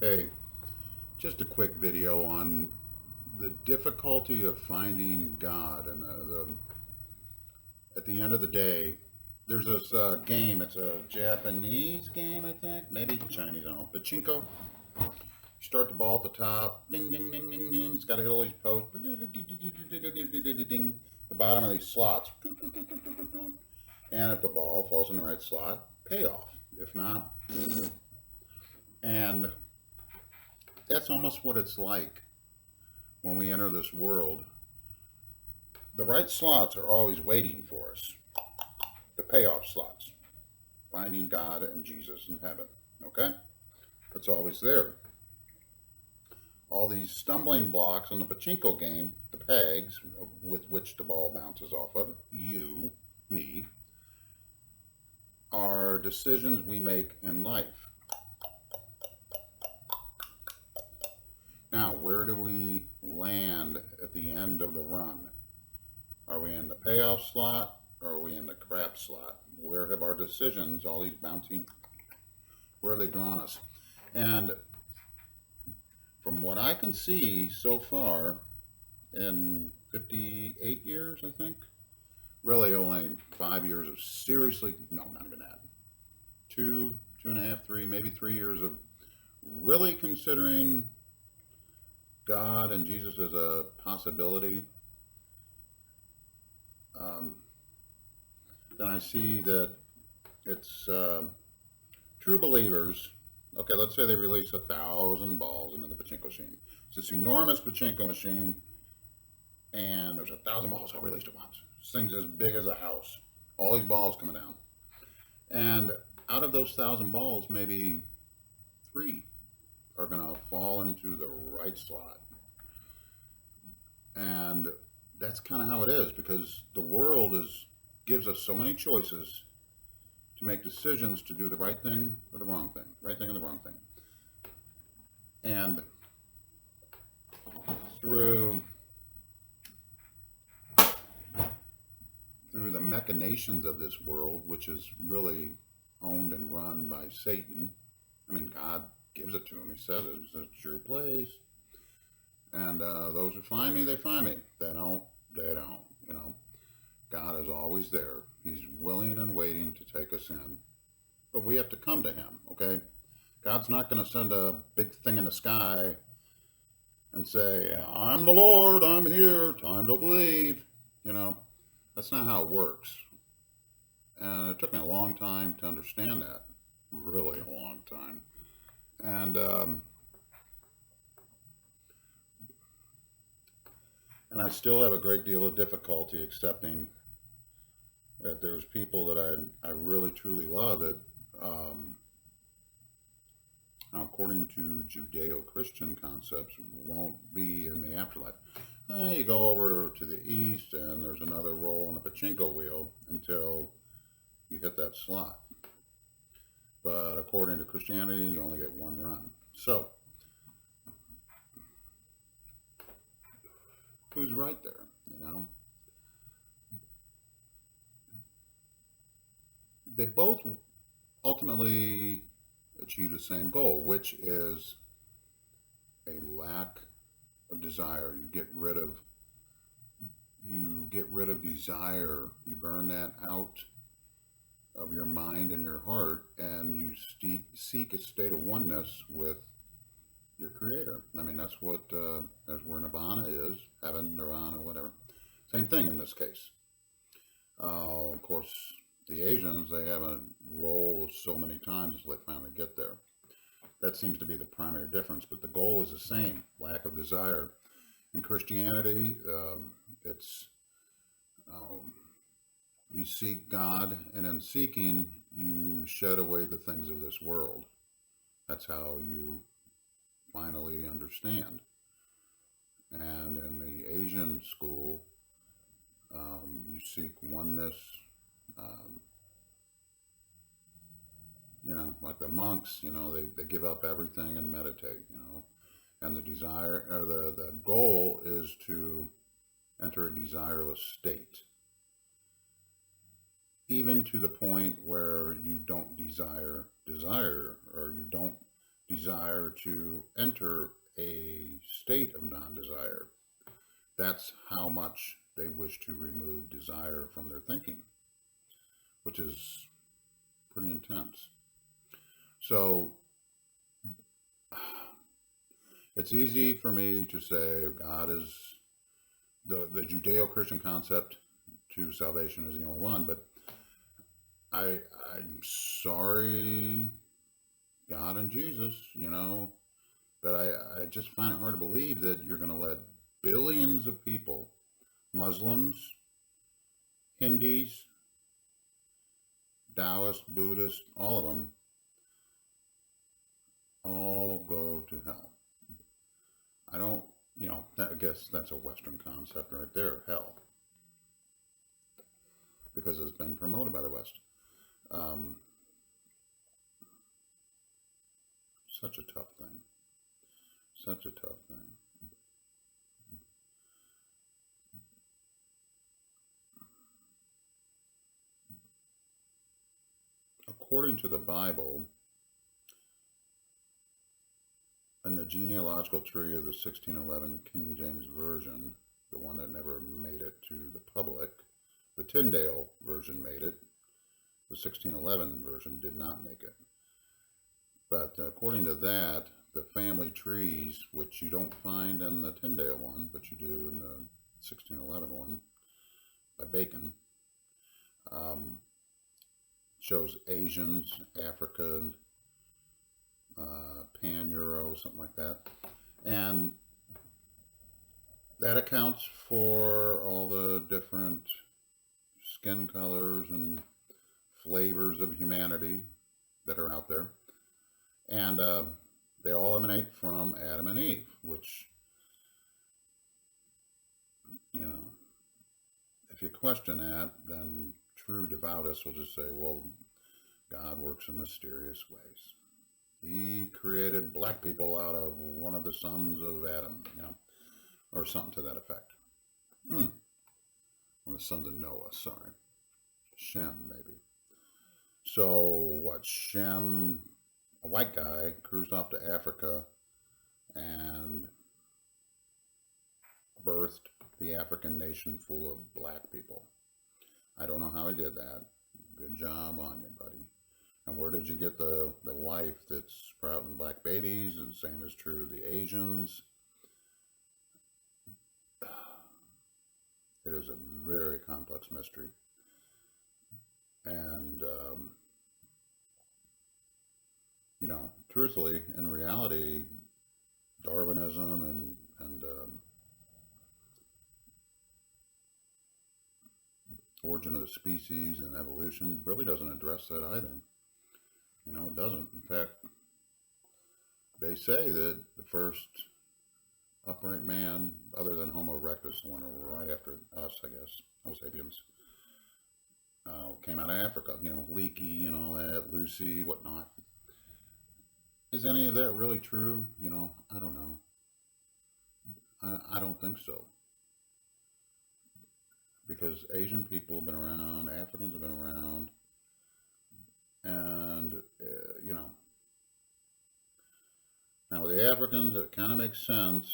Hey, just a quick video on the difficulty of finding God. And at the end of the day, there's this game. It's a Japanese game, I think. Maybe Chinese, I don't know. Pachinko. You start the ball at the top. Ding, ding, ding, ding, ding. It's got to hit all these posts. The bottom of these slots. And if the ball falls in the right slot, payoff. If not, and that's almost what it's like when we enter this world. The right slots are always waiting for us. The payoff slots. Finding God and Jesus in heaven. Okay? It's always there. All these stumbling blocks in the pachinko game, the pegs with which the ball bounces off of, you, me, are decisions we make in life. Now, where do we land at the end of the run? Are we in the payoff slot or are we in the crap slot? Where have our decisions, all these bouncing, where have they drawn us? And from what I can see so far in 58 years, I think, really only 5 years of seriously, no, not even that, 2.5, 3, maybe 3 years of really considering God and Jesus as a possibility, um, then I see that it's true believers. Okay, let's say they release 1,000 balls into the pachinko machine. It's this enormous pachinko machine, and there's 1,000 balls all released at once. This thing's as big as a house. All these balls coming down, and out of those 1,000 balls, maybe three are gonna fall into the right slot, and that's kind of how it is because the world is gives us so many choices to make decisions to do the right thing or the wrong thing, right thing or the wrong thing. And through through the machinations of this world, which is really owned and run by Satan. I mean, God gives it to him. He says it. He says, it's your place. And those who find me, they find me. They don't, they don't. You know, God is always there. He's willing and waiting to take us in. But we have to come to him, okay? God's not going to send a big thing in the sky and say, I'm the Lord, I'm here, time to believe. You know, that's not how it works. And it took me a long time to understand that, really a long time. And I still have a great deal of difficulty accepting that there's people that I really truly love that, um, according to Judeo-Christian concepts, won't be in the afterlife. You go over to the east and there's another roll on a pachinko wheel until you hit that slot. But according to Christianity, you only get one run. So, who's right there? You know, they both ultimately achieve the same goal, which is a lack of desire. You get rid of desire. You burn that out of your mind and your heart, and you seek a state of oneness with your creator. I mean, that's where nirvana is, heaven, nirvana, whatever. Same thing in this case. Of course, the Asians, they have a roll so many times until they finally get there. That seems to be the primary difference, but the goal is the same, lack of desire. In Christianity, it's um, you seek God, and in seeking, you shed away the things of this world. That's how you finally understand. And in the Asian school, you seek oneness. Um, like the monks, they give up everything and meditate, and the desire or the goal is to enter a desireless state, even to the point where you don't desire or you don't desire to enter a state of non-desire. That's how much they wish to remove desire from their thinking, which is pretty intense. So it's easy for me to say God is the Judeo-Christian concept to salvation is the only one, but I'm sorry, God and Jesus, but I just find it hard to believe that you're going to let billions of people, Muslims, Hindus, Taoists, Buddhists, all of them, all go to hell. I don't, I guess that's a Western concept right there, hell, because it's been promoted by the West. Um, Such a tough thing. Such a tough thing. According to the Bible, in the genealogical tree of the 1611 King James Version, the one that never made it to the public, the Tyndale version made it. The 1611 version did not make it. But according to that, the family trees, which you don't find in the Tyndale one, but you do in the 1611 one by Bacon, shows Asians, African, Pan-Euro, something like that. And that accounts for all the different skin colors and flavors of humanity that are out there. And they all emanate from Adam and Eve, which, if you question that, then true devoutists will just say, well, God works in mysterious ways. He created black people out of one of the sons of Adam, or something to that effect. One of the sons of Noah, sorry. Shem, maybe. So what, Shem, a white guy, cruised off to Africa and birthed the African nation full of black people. I don't know how he did that. Good job on you, buddy. And where did you get the wife that's sprouting black babies? And the same is true of the Asians. It is a very complex mystery. And, truthfully, in reality, Darwinism and origin of the species and evolution really doesn't address that either. It doesn't. In fact, they say that the first upright man, other than Homo erectus, the one right after us, I guess, Homo sapiens, came out of Africa, Leakey and all that, Lucy, whatnot. Is any of that really true? I don't know. I don't think so. Because Asian people have been around, Africans have been around, and, now with the Africans, it kind of makes sense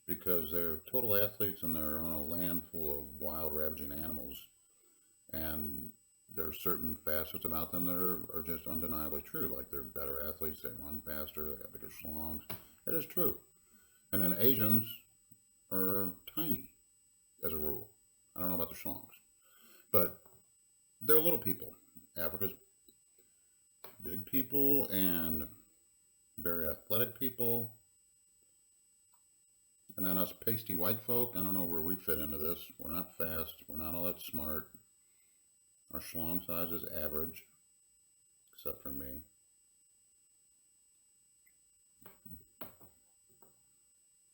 because they're total athletes and they're on a land full of wild, ravaging animals. And there are certain facets about them that are just undeniably true. Like they're better athletes, they run faster, they got bigger schlongs. That is true. And then Asians are tiny, as a rule. I don't know about the schlongs. But they're little people. Africa's big people and very athletic people. And then us pasty white folk, I don't know where we fit into this. We're not fast. We're not all that smart. Our schlong size is average, except for me.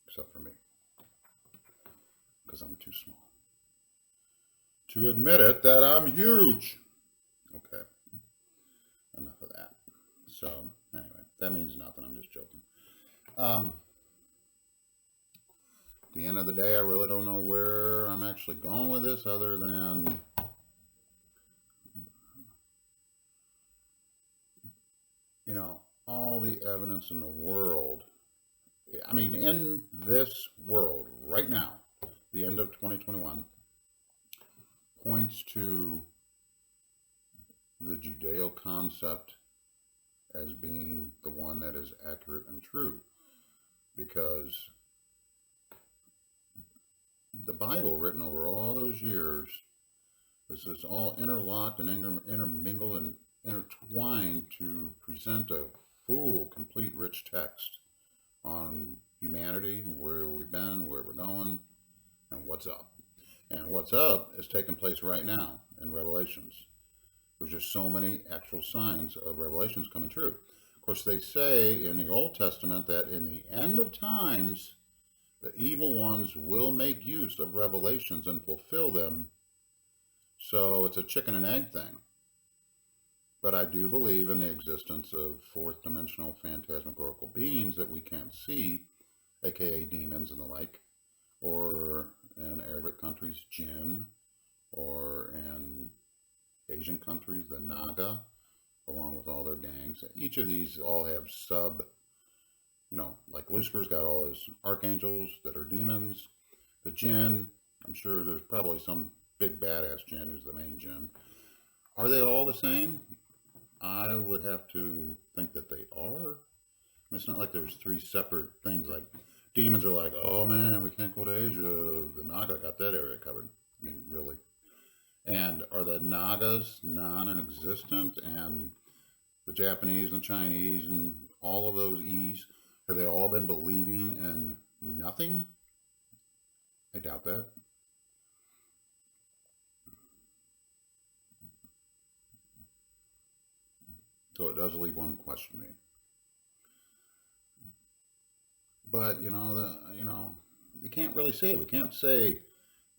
Except for me. Because I'm too small to admit it that I'm huge. Okay. Enough of that. So, anyway, that means nothing. I'm just joking. At the end of the day, I really don't know where I'm actually going with this other than all the evidence in the world, I mean, in this world right now, the end of 2021, points to the Judeo concept as being the one that is accurate and true. Because the Bible, written over all those years, is all interlocked and intermingled and intertwined to present a full, complete, rich text on humanity, where we've been, where we're going, and what's up. And what's up is taking place right now in Revelations. There's just so many actual signs of Revelations coming true. Of course, they say in the Old Testament that in the end of times, the evil ones will make use of revelations and fulfill them. So it's a chicken and egg thing. But I do believe in the existence of fourth dimensional phantasmagorical beings that we can't see, aka demons and the like, or in Arabic countries, jinn, or in Asian countries, the Naga, along with all their gangs. Each of these all have like Lucifer's got all his archangels that are demons. The jinn, I'm sure there's probably some big badass jinn who's the main jinn. Are they all the same? I would have to think that they are. It's not like there's three separate things. Like demons are like, oh man, we can't go to Asia. The Naga got that area covered. I mean, really. And are the Nagas non-existent? And the Japanese and the Chinese and all of those E's, have they all been believing in nothing? I doubt that. So it does leave one questioning. But you can't really say it. We can't say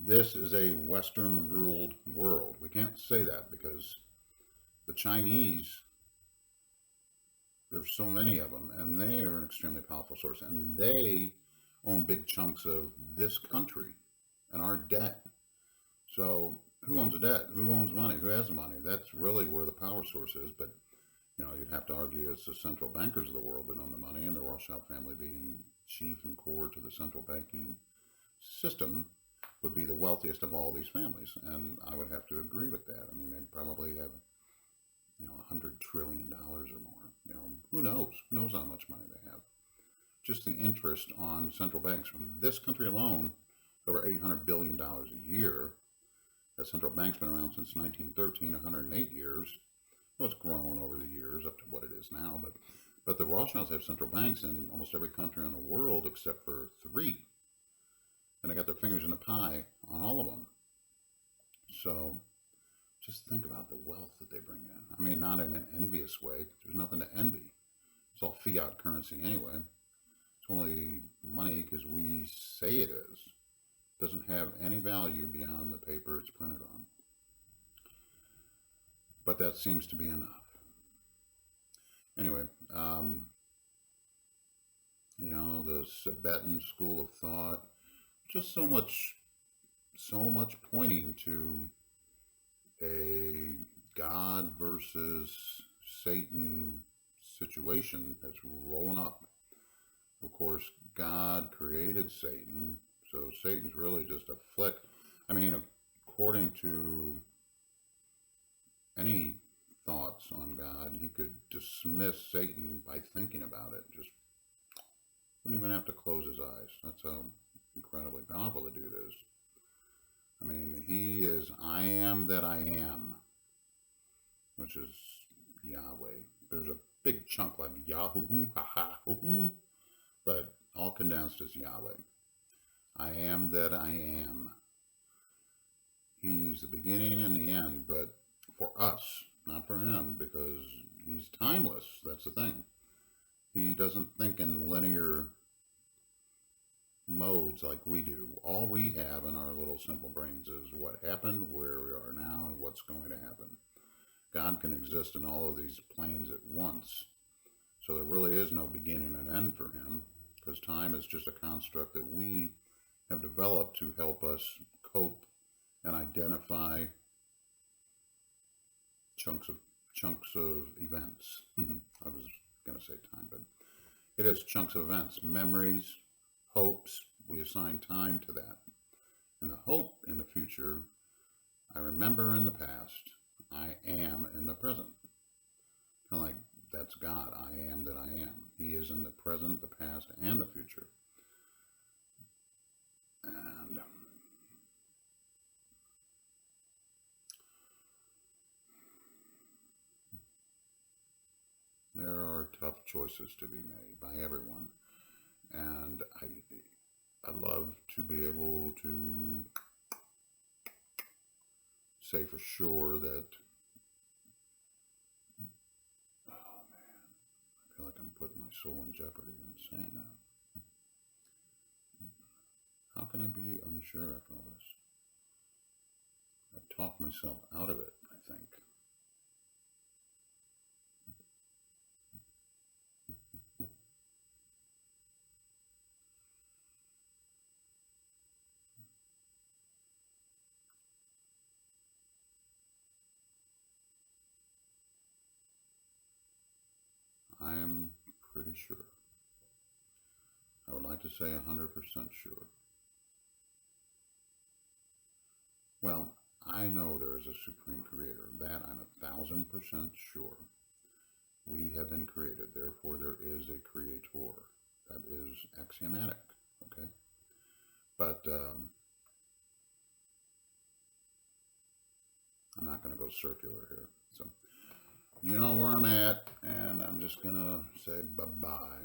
this is a Western ruled world. We can't say that because the Chinese, there's so many of them, and they are an extremely powerful source, and they own big chunks of this country and our debt. So who owns the debt? Who owns money? Who has the money? That's really where the power source is. But you'd have to argue it's the central bankers of the world that own the money, and the Rothschild family being chief and core to the central banking system would be the wealthiest of all these families. And I would have to agree with that. I mean, they probably have, $100 trillion or more. Who knows? Who knows how much money they have? Just the interest on central banks from this country alone, over $800 billion a year. That central bank's been around since 1913, 108 years. Well, it's grown over the years up to what it is now. But the Rothschilds have central banks in almost every country in the world except for three. And they got their fingers in the pie on all of them. So just think about the wealth that they bring in. I mean, not in an envious way. There's nothing to envy. It's all fiat currency anyway. It's only money because we say it is. It doesn't have any value beyond the paper it's printed on. But that seems to be enough. Anyway, the Tibetan school of thought, just so much pointing to a God versus Satan situation that's rolling up. Of course, God created Satan, so Satan's really just a flick. I mean, according to any thoughts on God, he could dismiss Satan by thinking about it. Just wouldn't even have to close his eyes. That's how incredibly powerful the dude is. I mean, he is I am that I am, which is Yahweh. There's a big chunk like Yahoo, ha ha, hoo, but all condensed as Yahweh. I am that I am. He's the beginning and the end, but for us, not for him, because he's timeless. That's the thing. He doesn't think in linear modes like we do. All we have in our little simple brains is what happened, where we are now, and what's going to happen. God can exist in all of these planes at once. So there really is no beginning and end for him, because time is just a construct that we have developed to help us cope and identify chunks of events. I was going to say time, but it is chunks of events, memories, hopes. We assign time to that. And the hope in the future, I remember in the past, I am in the present. Kind of like that's God. I am that I am. He is in the present, the past, and the future. And there are tough choices to be made by everyone. And I love to be able to say for sure that, oh man, I feel like I'm putting my soul in jeopardy in saying that. How can I be unsure after all this? I've talked myself out of it, I think. I am pretty sure. I would like to say 100% sure. Well, I know there is a supreme creator. That I'm 1,000% sure. We have been created, therefore there is a creator. That is axiomatic, okay? But I'm not going to go circular here. So you know where I'm at, and I'm just going to say bye-bye.